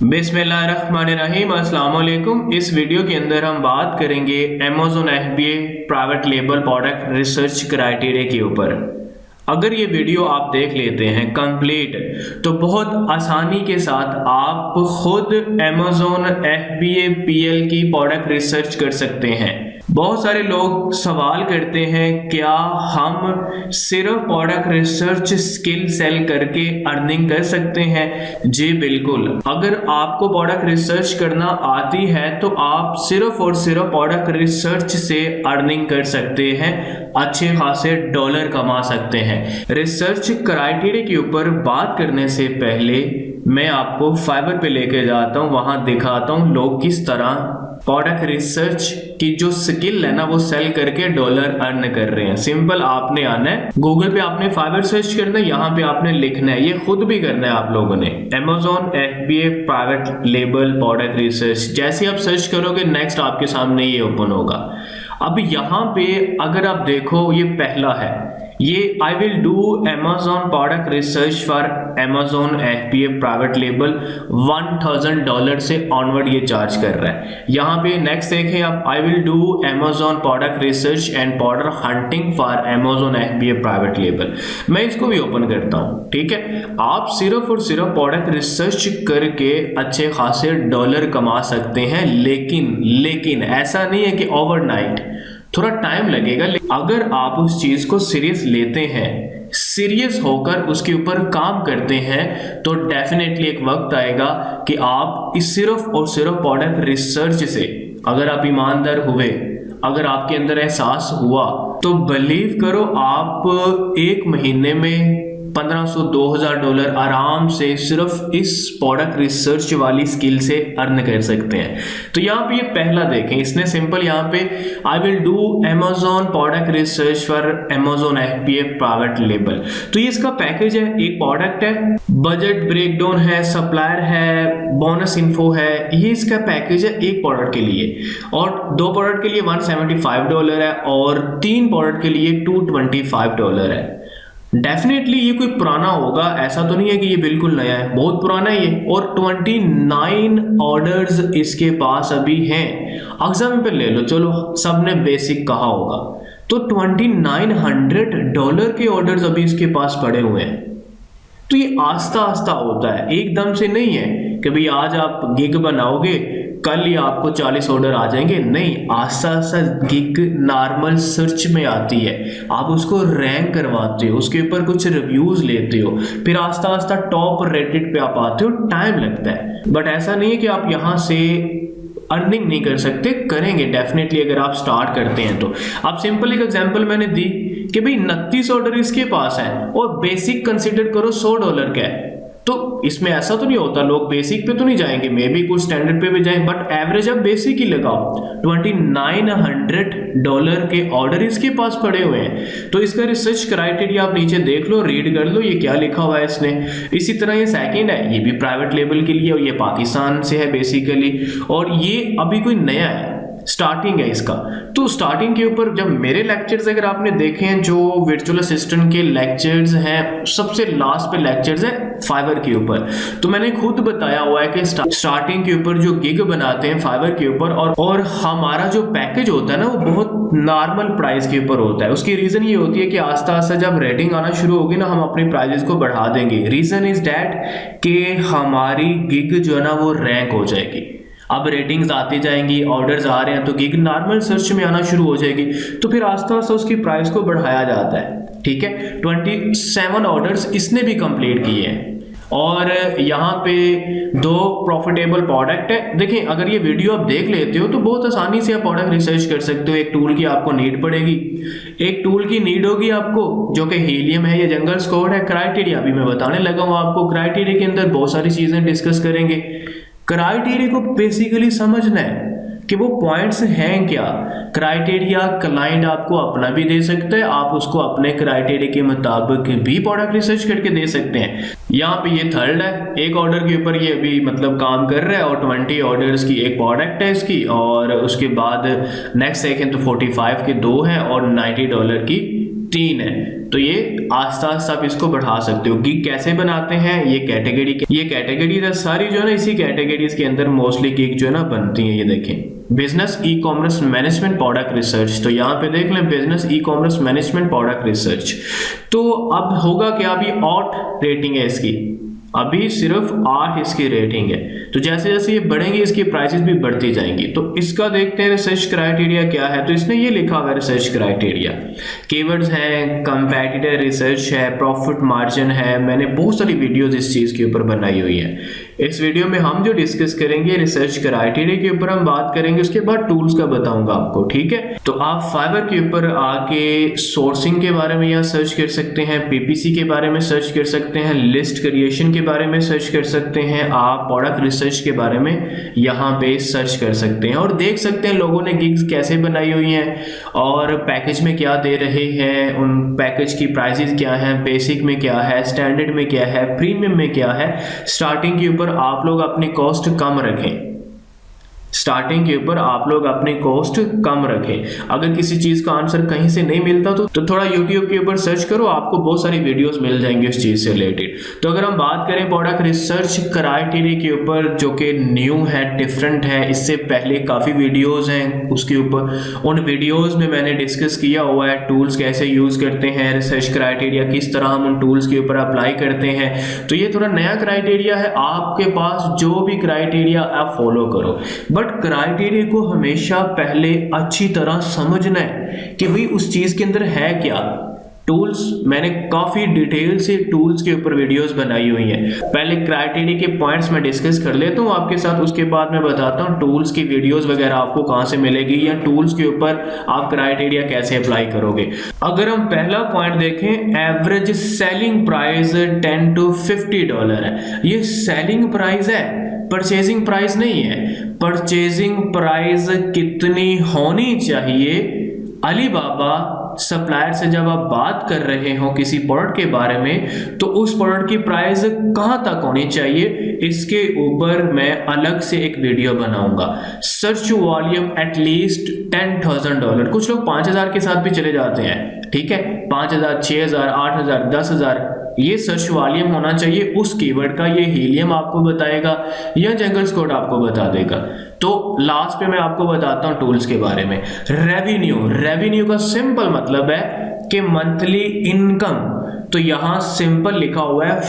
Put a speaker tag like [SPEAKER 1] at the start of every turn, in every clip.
[SPEAKER 1] बिस्मिल्लाहिर्रहमानिर्रहीम, अस्सलाम वालेकुम। इस वीडियो के अंदर हम बात करेंगे Amazon FBA private label product research criteria के ऊपर। अगर ये वीडियो आप देख लेते हैं कंप्लीट तो बहुत आसानी के साथ आप खुद अमेज़न FBA PL की प्रोडक्ट रिसर्च कर सकते हैं। बहुत सारे लोग सवाल करते हैं क्या हम सिर्फ प्रोडक्ट रिसर्च स्किल सेल करके अर्निंग कर सकते हैं? जी बिल्कुल। अगर आपको प्रोडक्ट रिसर्च करना आती है तो आप सिर्फ और सिर्फ प्रोडक्ट रिसर्च से अर्निंग कर सकते हैं, अच्छे खासे डॉलर कमा सकते हैं। रिसर्च क्राइटेरिया के ऊपर बात करने से पहले मैं आपको फाइवर पे लेके जाता हूँ, वहां दिखाता हूँ लोग किस तरह प्रोडक्ट रिसर्च की जो स्किल है ना वो सेल करके डॉलर अर्न कर रहे हैं। सिंपल, आपने आना है गूगल पे, आपने फाइवर सर्च करना है, यहाँ पे आपने लिखना है, ये खुद भी करना है आप लोगों ने, Amazon FBA private label product research. जैसे आप सर्च करोगे नेक्स्ट आपके सामने ये ओपन होगा। अब यहाँ पे अगर आप देखो ये पहला है, ये I will do Amazon product research for Amazon FBA private label $1000 से ऑनवर्ड ये चार्ज कर रहा है। यहाँ पे नेक्स्ट देखें आप, I will do Amazon product research and product hunting for Amazon FBA private label. मैं इसको भी ओपन करता हूँ, ठीक है। आप सिर्फ और सिर्फ प्रोडक्ट रिसर्च करके अच्छे खासे डॉलर कमा सकते हैं, लेकिन ऐसा नहीं है कि ओवरनाइट, थोड़ा टाइम लगेगा। अगर आप उस चीज को सीरियस लेते हैं, सीरियस होकर उसके ऊपर काम करते हैं, तो डेफिनेटली एक वक्त आएगा कि आप इस सिर्फ और सिर्फ प्रोडक्ट रिसर्च से अगर आप ईमानदार हुए, अगर आपके अंदर एहसास हुआ, तो बिलीव करो आप एक महीने में $1500-2000 आराम से सिर्फ इस प्रोडक्ट रिसर्च वाली स्किल से अर्न कर सकते हैं। तो यहाँ पे ये पहला देखें, इसने सिंपल यहाँ पे I will do Amazon product research for Amazon FBA private label. तो ये इसका पैकेज है, एक प्रोडक्ट है, बजट ब्रेकडाउन है, सप्लायर है, बोनस इन्फो है, ये इसका पैकेज है एक प्रोडक्ट के लिए। और 2 प्रोडक्ट के लिए $175 है और 3 प्रोडक्ट के लिए $225 है। डेफिनेटली ये कोई पुराना होगा, ऐसा तो नहीं है कि ये बिल्कुल नया है, बहुत पुराना है ये। और 29 ऑर्डर्स इसके पास अभी हैं। एग्जाम्पल ले लो, चलो सबने बेसिक कहा होगा, तो $2900 के ऑर्डर्स अभी इसके पास पड़े हुए हैं। तो ये आस्ता आस्ता होता है, एकदम से नहीं है कि भाई आज आप गिग बनाओगे कल ही आपको 40 ऑर्डर आ जाएंगे, नहीं। आस्ता आस्ता गिग नॉर्मल सर्च में आती है, आप उसको रैंक करवाते हो, उसके ऊपर कुछ रिव्यूज लेते हो, फिर आस्ता आस्ता टॉप रेटेड पे आप आते हो, टाइम लगता है। बट ऐसा नहीं है कि आप यहाँ से अर्निंग नहीं कर सकते, करेंगे डेफिनेटली अगर आप स्टार्ट करते हैं तो। आप सिंपल एक एग्जांपल मैंने दी कि भाई 29 ऑर्डर इसके पास है और बेसिक कंसीडर करो $100 का है, तो इसमें ऐसा तो नहीं होता लोग बेसिक पे तो नहीं जाएंगे, मे बी कुछ स्टैंडर्ड पे भी जाएं, बट एवरेज अब बेसिक ही लगाओ। $2900 के ऑर्डर इसके पास पड़े हुए हैं। तो इसका रिसर्च क्राइटेरिया आप नीचे देख लो, रीड कर लो, ये क्या लिखा हुआ है इसने। इसी तरह ये सेकंड है, ये भी प्राइवेट लेबल के लिए और ये पाकिस्तान से है बेसिकली, और ये अभी कोई नया है, स्टार्टिंग है इसका। तो स्टार्टिंग के ऊपर जब मेरे लेक्चर्स अगर आपने देखे हैं, जो वर्चुअल असिस्टेंट के लेक्चर्स हैं, सबसे लास्ट पे लेक्चर्स है फाइवर के ऊपर, तो मैंने खुद बताया हुआ है कि स्टार्टिंग के ऊपर जो गिग बनाते हैं फाइवर के ऊपर, और हमारा जो पैकेज होता है ना वो बहुत नॉर्मल प्राइस के ऊपर होता है। उसकी रीजन ये होती है कि आस्ता आस्ता जब रेटिंग आना शुरू होगी ना, हम अपनी प्राइजेस को बढ़ा देंगे। रीजन इज दैट कि हमारी गिग जो है ना वो रैंक हो जाएगी। अब रेटिंग्स आती जाएंगी, ऑर्डर्स आ रहे हैं, तो गिग नॉर्मल सर्च में आना शुरू हो जाएगी, तो फिर आस्ता आस्ता उसकी प्राइस को बढ़ाया जाता है, ठीक है। 27 ऑर्डर्स इसने भी कंप्लीट किए हैं और यहाँ पे 2 प्रॉफिटेबल प्रोडक्ट है। देखिए अगर ये वीडियो आप देख लेते हो तो बहुत आसानी से आप प्रोडक्ट रिसर्च कर सकते हो। एक टूल की आपको नीड पड़ेगी, एक टूल की नीड होगी आपको जो कि हीलियम है या जंगल स्क्वाड है। क्राइटेरिया अभी मैं बताने लगा हूँ आपको, क्राइटेरिया के अंदर बहुत सारी चीजें डिस्कस करेंगे। क्राइटेरिया को बेसिकली समझना है कि वो पॉइंट्स हैं क्या। क्राइटेरिया क्लाइंट आपको अपना भी दे सकता है, आप उसको अपने क्राइटेरिया के मुताबिक भी प्रोडक्ट रिसर्च करके दे सकते हैं। यहाँ पे ये थर्ड है, एक ऑर्डर के ऊपर ये अभी मतलब काम कर रहा है और 20 ऑर्डर्स की एक प्रोडक्ट है इसकी, और उसके बाद नेक्स्ट सेकेंड तो 45 के 2 हैं और $90 की 3 है, तो ये आस्ता आस्ता आप इसको बढ़ा सकते हो। गिग कैसे बनाते हैं, ये कैटेगरी सारी जो है ना, इसी कैटेगरीज के अंदर मोस्टली गिग जो है ना बनती है। ये देखें, business e commerce management product research, तो यहाँ पे देख लें business e commerce management product research. तो अब होगा क्या, अभी 8 रेटिंग है इसकी, अभी सिर्फ 8 इसकी रेटिंग है। तो जैसे जैसे ये बढ़ेंगे इसकी प्राइसेस भी बढ़ती जाएंगी। तो इसका देखते हैं रिसर्च क्राइटेरिया क्या है। तो इसने ये लिखा हुआ है रिसर्च क्राइटेरिया, कीवर्ड्स हैं, कंपेटिटर रिसर्च है, प्रॉफिट मार्जिन है। मैंने बहुत सारी वीडियोस इस चीज के ऊपर बनाई हुई है। इस वीडियो में हम जो डिस्कस करेंगे रिसर्च क्राइटेरिया के ऊपर हम बात करेंगे, उसके बाद टूल्स का बताऊंगा आपको, ठीक है। तो आप फाइवर के ऊपर आके सोर्सिंग के बारे में यहाँ सर्च कर सकते हैं, पीपीसी के बारे में सर्च कर सकते हैं, लिस्ट क्रिएशन के बारे में सर्च कर सकते हैं, आप प्रोडक्ट रिसर्च के बारे में यहाँ पे सर्च कर सकते हैं और देख सकते हैं लोगों ने गिग्स कैसे बनाई हुई हैं और पैकेज में क्या दे रहे हैं, उन पैकेज की प्राइसेस क्या हैं, बेसिक में क्या है, स्टैंडर्ड में क्या है, प्रीमियम में क्या है। स्टार्टिंग के ऊपर आप लोग अपनी कॉस्ट कम रखें, स्टार्टिंग के ऊपर आप लोग अपनी कॉस्ट कम रखें। अगर किसी चीज का आंसर कहीं से नहीं मिलता तो थोड़ा यूट्यूब के ऊपर सर्च करो, आपको बहुत सारी वीडियोस मिल जाएंगी उस चीज से रिलेटेड। तो अगर हम बात करें प्रोडक्ट रिसर्च क्राइटेरिया के ऊपर, जो कि न्यू है, डिफरेंट है, इससे पहले काफी वीडियोस हैं उसके ऊपर, उन वीडियोज में मैंने डिस्कस किया हुआ है टूल्स कैसे यूज करते हैं, रिसर्च क्राइटेरिया किस तरह हम उन टूल्स के ऊपर अप्लाई करते हैं। तो ये थोड़ा नया क्राइटेरिया है, आपके पास जो भी क्राइटेरिया आप फॉलो करो, बट क्राइटेरिया को हमेशा पहले अच्छी तरह समझना है कि भाई उस चीज के अंदर है क्या। टूल्स मैंने काफी डिटेल से टूल्स के ऊपर वीडियोस बनाई हुई हैं। पहले क्राइटेरिया के पॉइंट्स मैं डिस्कस कर लेता हूं आपके साथ, उसके बाद मैं बताता हूं टूल्स की वीडियोस वगैरह आपको कहां से मिलेगी या टूल्स के ऊपर आप क्राइटेरिया कैसे अप्लाई करोगे। अगर हम पहला पॉइंट देखें, एवरेज सेलिंग प्राइस $10 to $50 है। ये सेलिंग प्राइस है, परचेजिंग प्राइस नहीं है। परचेजिंग प्राइस कितनी होनी चाहिए, अलीबाबा सप्लायर से जब आप बात कर रहे हो किसी प्रोडक्ट के बारे में, तो उस प्रोडक्ट की प्राइस कहां तक होनी चाहिए, इसके ऊपर मैं अलग से एक वीडियो बनाऊंगा। सर्च वॉल्यूम एटलीस्ट $10,000, कुछ लोग 5,000 के साथ भी चले जाते हैं, ठीक है, 5,000, 6,000, 8,000, 10,000, ये सर्च वॉल्यूम होना चाहिए उस कीवर्ड का। ये हीलियम आपको बताएगा या जंगल स्क्वाड आपको बता देगा। तो लास्ट पे मैं आपको बताता हूं टूल्स के बारे में। रेवेन्यू का सिंपल मतलब है कि मंथली इनकम, तो यहां सिंपल लिखा हुआ है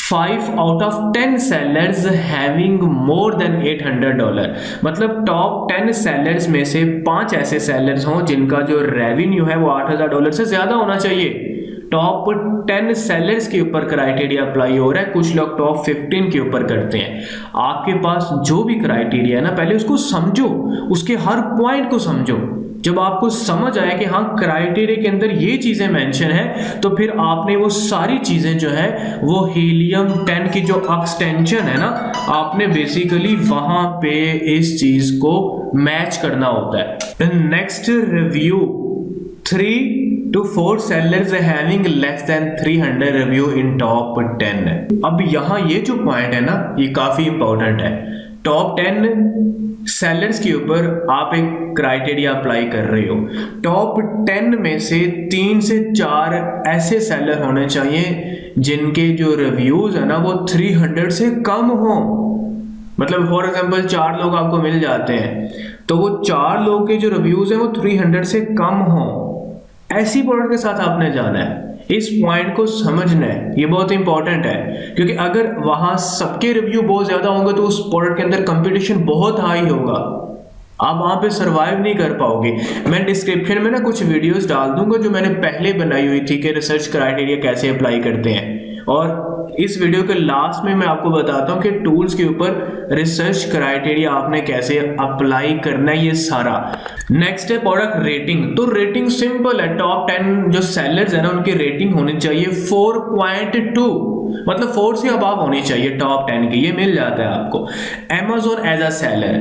[SPEAKER 1] 5 out of 10 sellers having more than $800, मतलब टॉप 10 सेलर्स में से 5 ऐसे सेलर्स हों जिनका जो रेवेन्यू है वो $8,000 से ज्यादा होना चाहिए। टॉप 10 सेलर्स के ऊपर क्राइटेरिया अप्लाई हो रहा है, कुछ लोग टॉप 15 के ऊपर करते हैं। आपके पास जो भी क्राइटेरिया है ना, पहले उसको समझो, उसके हर पॉइंट को समझो। जब आपको समझ आए कि हाँ क्राइटेरिया के अंदर ये चीजें मेंशन है, तो फिर आपने वो सारी चीजें जो है वो हीलियम 10 की जो एक्सटेंशन है ना, आपने बेसिकली वहां पे इस चीज को मैच करना होता है। Next review 3 to 4 sellers having less than 300 review in top 10। अब यहाँ ये जो पॉइंट है ना, ये काफी इंपॉर्टेंट है। टॉप 10 सेलर्स के ऊपर आप एक क्राइटेरिया अप्लाई कर रहे हो, टॉप 10 में से 3 से 4 ऐसे सेलर होने चाहिए जिनके जो रिव्यूज है ना वो 300 से कम हो। मतलब फॉर एग्जांपल 4 लोग आपको मिल जाते हैं, तो वो 4 लोग के जो रिव्यूज हैं वो 300 से कम हो, ऐसी प्रोडक्ट के साथ आपने जाना है। इस पॉइंट को समझना है, ये बहुत इंपॉर्टेंट है, क्योंकि अगर वहां सबके रिव्यू बहुत ज्यादा होंगे तो उस प्रोडक्ट के अंदर कंपटीशन बहुत हाई होगा, आप वहां पे सरवाइव नहीं कर पाओगे। मैं डिस्क्रिप्शन में ना कुछ वीडियोस डाल दूंगा जो मैंने पहले बनाई हुई थी कि रिसर्च क्राइटेरिया कैसे अप्लाई करते हैं, और इस वीडियो के लास्ट में मैं आपको बताता हूं कि टूल्स के ऊपर रिसर्च क्राइटेरिया आपने कैसे अप्लाई करना है, ये सारा। नेक्स्ट है प्रोडक्ट रेटिंग। तो रेटिंग सिंपल है, टॉप 10 जो सेलर्स है ना उनकी रेटिंग होनी चाहिए 4.2, मतलब 4 से अबव होनी चाहिए टॉप 10 की, ये मिल जाता है आपको। Amazon as a seller,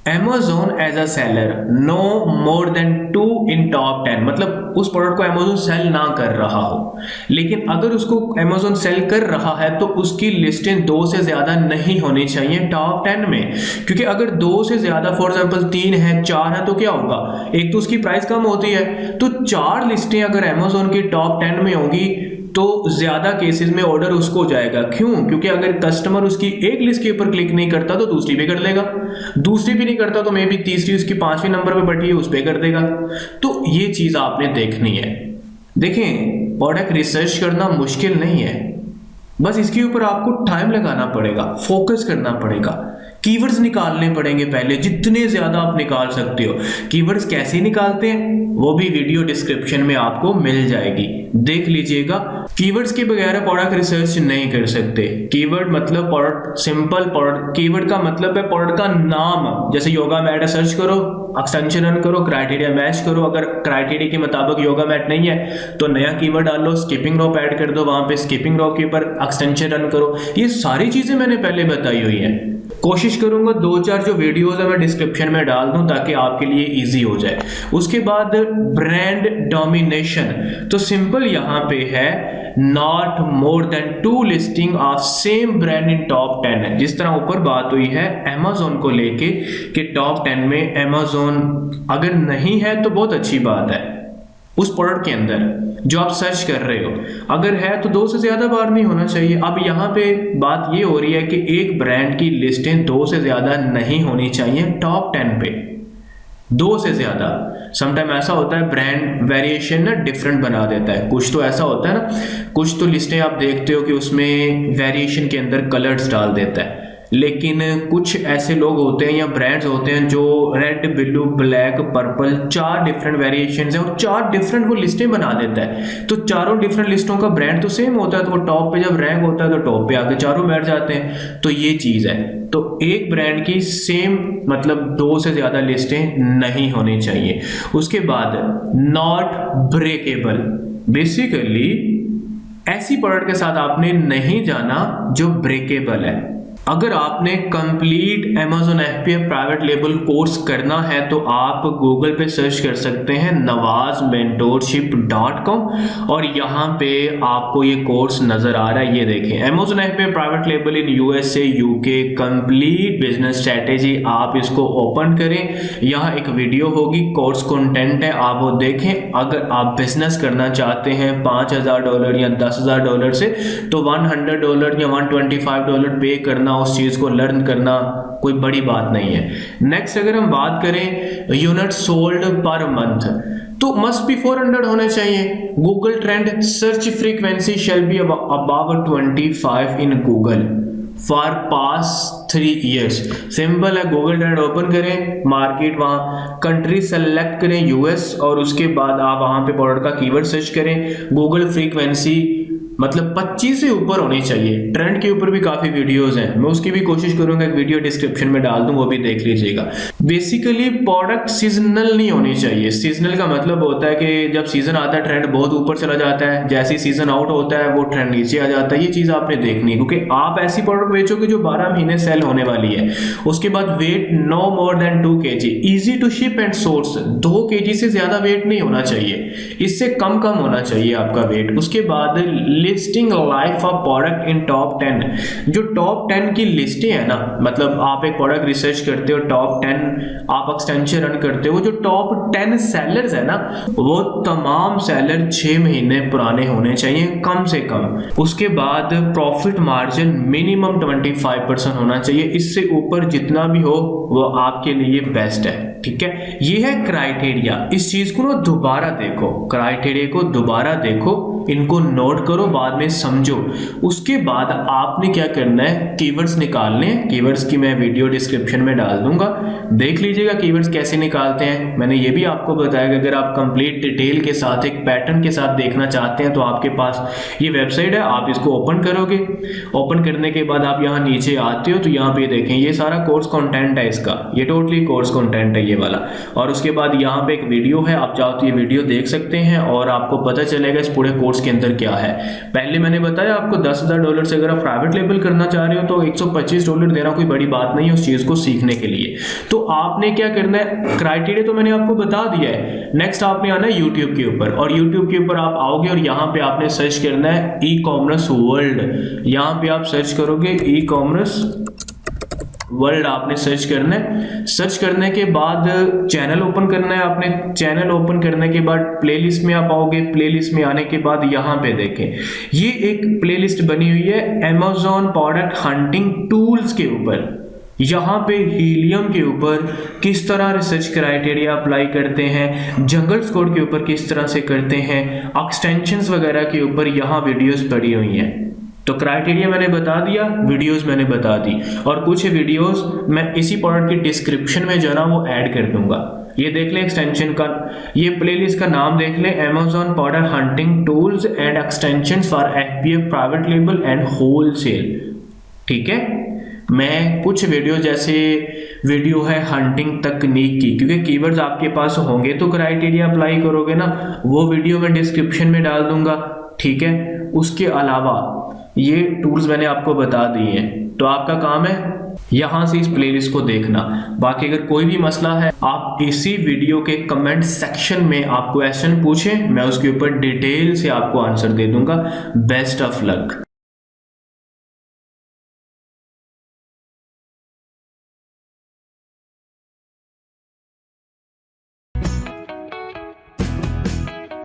[SPEAKER 1] Amazon as a seller no more than 2 in top 10, मतलब उस प्रोडक्ट को Amazon सेल ना कर रहा हो, लेकिन अगर उसको Amazon सेल कर रहा है तो उसकी लिस्टें 2 से ज्यादा नहीं होनी चाहिए टॉप 10 में, क्योंकि अगर 2 से ज्यादा, फॉर एग्जांपल 3 है 4 है, तो क्या होगा, एक तो उसकी प्राइस कम होती है, तो 4 लिस्टें अगर Amazon की टॉप 10 में होंगी तो ज्यादा केसेस में ऑर्डर उसको जाएगा। क्यों? क्योंकि अगर कस्टमर उसकी एक लिस्ट के ऊपर क्लिक नहीं करता तो दूसरी पे कर लेगा, दूसरी भी नहीं करता तो मे बी तीसरी उसकी 5वें नंबर पे बैठी है उस पे कर देगा। तो ये चीज आपने देखनी है। देखें, प्रोडक्ट रिसर्च करना मुश्किल नहीं है, बस इसके ऊपर आपको टाइम लगाना पड़ेगा, फोकस करना पड़ेगा, कीवर्ड्स निकालने पड़ेंगे पहले, जितने ज्यादा आप निकाल सकते हो। कीवर्ड्स कैसे निकालते हैं वो भी वीडियो डिस्क्रिप्शन में आपको मिल जाएगी, देख लीजिएगा। कीवर्ड्स के बगैर प्रोडक्ट रिसर्च नहीं कर सकते। कीवर्ड मतलब प्रोडक्ट, सिंपल प्रोडक्ट, कीवर्ड का मतलब है प्रोडक्ट का नाम। जैसे योगा मैट सर्च करो, एक्सटेंशन रन करो, क्राइटेरिया मैच करो, अगर क्राइटेरिया के मुताबिक योगा मैट नहीं है तो नया कीवर्ड डाल लो, स्किपिंग रोप ऐड कर दो, वहां पे स्किपिंग रोप के ऊपर एक्सटेंशन रन करो। ये सारी चीजें मैंने पहले बताई हुई है। कोशिश करूंगा 2-4 जो वीडियोस है मैं डिस्क्रिप्शन में डाल दूं ताकि आपके लिए इजी हो जाए। उसके बाद ब्रांड डोमिनेशन, तो सिंपल यहां पे है not more than 2 listing of same brand in top 10। जिस तरह ऊपर बात हुई है Amazon को लेके कि टॉप 10 में Amazon अगर नहीं है तो बहुत अच्छी बात है, उस प्रोडक्ट के अंदर जो आप सर्च कर रहे हो अगर है तो 2 से ज्यादा बार नहीं होना चाहिए। अब यहाँ पे बात ये हो रही है कि एक ब्रांड की लिस्टें 2 से ज्यादा नहीं होनी चाहिए टॉप 10 पे, 2 से ज्यादा। समटाइम ऐसा होता है ब्रांड वेरिएशन ना डिफरेंट बना देता है, कुछ तो ऐसा होता है ना, कुछ तो लिस्टें आप देखते हो कि उसमें वेरिएशन के अंदर कलर्स डाल देता है, लेकिन कुछ ऐसे लोग होते हैं या ब्रांड्स होते हैं जो red, blue, black, purple 4 different variations हैं और 4 डिफरेंट वो लिस्टें बना देता है। तो चारों डिफरेंट लिस्टों का ब्रांड तो सेम होता है, तो वो टॉप पे जब रैंक होता है तो टॉप पे आके चारों बैठ जाते हैं। तो ये चीज है, तो एक ब्रांड की सेम मतलब 2 से ज्यादा लिस्टें नहीं होनी चाहिए। उसके बाद नॉट ब्रेकेबल, बेसिकली ऐसी प्रोडक्ट के साथ आपने नहीं जाना जो ब्रेकेबल है। अगर आपने complete Amazon FBA private label course करना है तो आप गूगल पे सर्च कर सकते हैं nawazmentorship.com और यहाँ पे आपको ये कोर्स नजर आ रहा है। ये देखें, Amazon FBA प्राइवेट लेबल इन USA UK complete business strategy. आप इसको ओपन करें, यहाँ एक वीडियो होगी, कोर्स कंटेंट है, आप वो देखें। अगर आप बिजनेस करना चाहते हैं $5,000 या $10,000 से तो $100 या $125 पे करना, उस चीज को लर्न करना कोई बड़ी बात नहीं है। नेक्स्ट अगर हम बात करें यूनिट सोल्ड पर मंथ, तो मस्ट बी 400 होने चाहिए। Google trend search frequency shall be above 25 in Google for past 3 years. Simple है, गूगल ट्रेंड ओपन करें, मार्केट, वहां कंट्री सेलेक्ट करें US और उसके बाद आप वहां पे प्रोडक्ट का कीवर्ड सर्च करें। गूगल फ्रीक्वेंसी मतलब 25 से ऊपर होनी चाहिए। ट्रेंड के ऊपर भी काफी वीडियोस हैं, मैं उसकी भी कोशिश करूंगा एक वीडियो डिस्क्रिप्शन में डाल दूं, वो भी देख लीजिएगा। बेसिकली प्रोडक्ट सीजनल नहीं होनी चाहिए। सीजनल का मतलब होता है कि जब सीजन आता है ट्रेंड बहुत ऊपर चला जाता है, जैसे ही सीजन आउट होता है वो ट्रेंड नीचे आ जाता है। ये चीज आपने देखनी है, क्योंकि आप ऐसी प्रोडक्ट बेचोगे जो 12 महीने सेल होने वाली है। उसके बाद weight no more than 2 kg, easy to ship and source, 2 kg से ज्यादा वेट नहीं होना चाहिए, इससे कम होना चाहिए आपका वेट। उसके बाद listing life of product in top 10, जो टॉप 10 की लिस्टें है ना, मतलब आप एक प्रोडक्ट रिसर्च करते हो, टॉप 10 आप एक्सटेंशन रन करते हो, जो टॉप 10 सेलर्स है ना वो तमाम सेलर 6 महीने पुराने होने चाहिए कम से कम। उसके बाद प्रॉफिट मार्जिन मिनिमम 25% होना चाहिए, इससे ऊपर जितना भी हो वो आपके लिए बेस्ट है। ठीक है, ये है क्राइटेरिया। इस चीज को ना दोबारा देखो, क्राइटेरिया को दोबारा देखो, इनको नोट करो, बाद में समझो। उसके बाद आपने क्या करना है, कीवर्ड्स निकालने हैं। कीवर्ड्स की मैं वीडियो डिस्क्रिप्शन में डाल दूंगा, देख लीजिएगा कीवर्ड्स कैसे निकालते हैं। मैंने ये भी आपको बताया कि अगर आप कंप्लीट डिटेल के साथ एक पैटर्न के साथ देखना चाहते हैं तो आपके पास ये वेबसाइट है, आप इसको ओपन करोगे। ओपन करने के बाद आप यहाँ नीचे आते हो तो यहाँ पे देखें ये सारा कोर्स कंटेंट है इसका, ये टोटली कोर्स कंटेंट है ये वाला। और उसके बाद यहाँ पे एक वीडियो है, आप चाहो तो ये वीडियो देख सकते हैं और आपको पता चलेगा इस पूरे कोर्स उसके अंदर क्या है। पहले मैंने बताया आपको $10,000 से अगर आप प्राइवेट लेबल करना चाह रहे हो तो $125 देना कोई बड़ी बात नहीं है उस चीज़ को सीखने के लिए। तो आपने क्या करना है, क्राइटेरिया तो मैंने आपको बता दिया है। नेक्स्ट आपने आना है यूट्यूब के ऊपर, और यूट्यूब के ऊपर आप आओगे और यहाँ पे आपने सर्च करना है ई कॉमर्स वर्ल्ड। यहाँ पे आप सर्च करोगे ई कॉमर्स वर्ल्ड, आपने सर्च करना है। सर्च करने के बाद चैनल ओपन करना है आपने। चैनल ओपन करने के बाद प्लेलिस्ट में आप आओगे। प्लेलिस्ट में आने के बाद यहाँ पे देखें, ये एक प्लेलिस्ट बनी हुई है Amazon प्रोडक्ट हंटिंग टूल्स के ऊपर। यहाँ पे हीलियम के ऊपर किस तरह रिसर्च क्राइटेरिया अप्लाई करते हैं, जंगल स्क्वाड के ऊपर किस तरह से करते हैं, एक्सटेंशंस वगैरह के ऊपर यहाँ वीडियोस पड़ी हुई हैं। तो क्राइटेरिया मैंने बता दिया, वीडियोस मैंने बता दी, और कुछ वीडियोस मैं इसी प्रोडक्ट की डिस्क्रिप्शन में जो ना वो ऐड कर दूंगा। ये देख ले एक्सटेंशन का, ये प्लेलिस्ट का नाम देख ले, Amazon product hunting tools and extensions for FBA private label and wholesale. ठीक है, मैं कुछ वीडियो जैसे वीडियो है हंटिंग तकनीक की, क्योंकि कीवर्ड्स आपके पास होंगे तो क्राइटेरिया अप्लाई करोगे ना, वो वीडियो मैं डिस्क्रिप्शन में डाल दूंगा। ठीक है, उसके अलावा ये टूल्स मैंने आपको बता दिए हैं, तो आपका काम है यहाँ से इस प्लेलिस्ट को देखना। बाकी अगर कोई भी मसला है आप इसी वीडियो के कमेंट सेक्शन में आप क्वेश्चन पूछें, मैं उसके ऊपर डिटेल से आपको आंसर दे दूंगा। Best of luck.